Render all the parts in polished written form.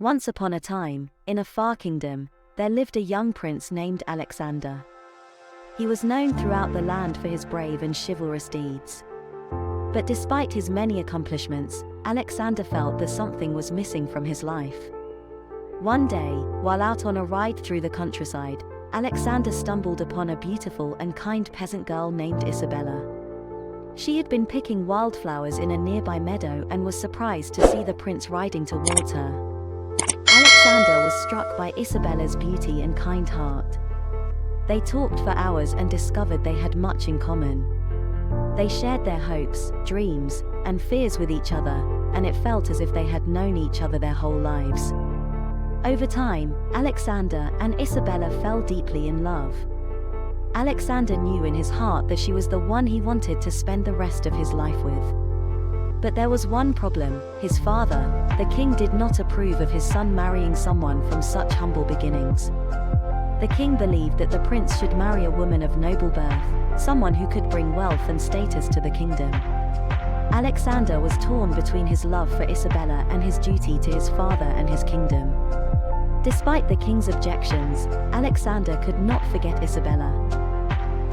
Once upon a time, in a far kingdom, there lived a young prince named Alexander. He was known throughout the land for his brave and chivalrous deeds. But despite his many accomplishments, Alexander felt that something was missing from his life. One day, while out on a ride through the countryside, Alexander stumbled upon a beautiful and kind peasant girl named Isabella. She had been picking wildflowers in a nearby meadow and was surprised to see the prince riding towards her. Alexander was struck by Isabella's beauty and kind heart. They talked for hours and discovered they had much in common. They shared their hopes, dreams, and fears with each other, and it felt as if they had known each other their whole lives. Over time, Alexander and Isabella fell deeply in love. Alexander knew in his heart that she was the one he wanted to spend the rest of his life with. But there was one problem: his father, the king, did not approve of his son marrying someone from such humble beginnings. The king believed that the prince should marry a woman of noble birth, someone who could bring wealth and status to the kingdom. Alexander was torn between his love for Isabella and his duty to his father and his kingdom. Despite the king's objections, Alexander could not forget Isabella.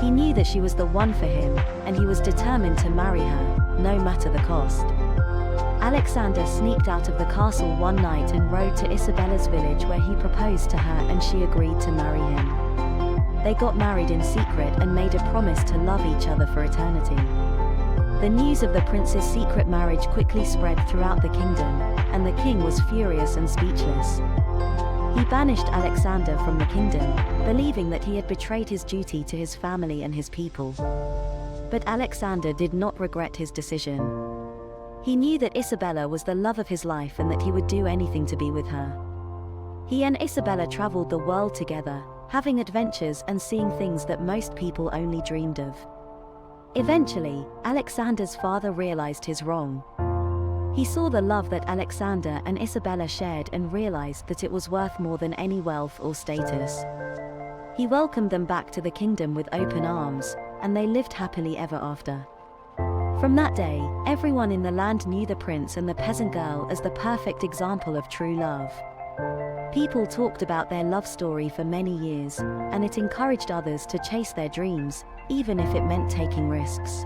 He knew that she was the one for him, and he was determined to marry her, no matter the cost. Alexander sneaked out of the castle one night and rode to Isabella's village, where he proposed to her and she agreed to marry him. They got married in secret and made a promise to love each other for eternity. The news of the prince's secret marriage quickly spread throughout the kingdom, and the king was furious and speechless. He banished Alexander from the kingdom, believing that he had betrayed his duty to his family and his people. But Alexander did not regret his decision. He knew that Isabella was the love of his life and that he would do anything to be with her. He and Isabella traveled the world together, having adventures and seeing things that most people only dreamed of. Eventually, Alexander's father realized his wrong. He saw the love that Alexander and Isabella shared and realized that it was worth more than any wealth or status. He welcomed them back to the kingdom with open arms, and they lived happily ever after. From that day, everyone in the land knew the prince and the peasant girl as the perfect example of true love. People talked about their love story for many years, and it encouraged others to chase their dreams, even if it meant taking risks.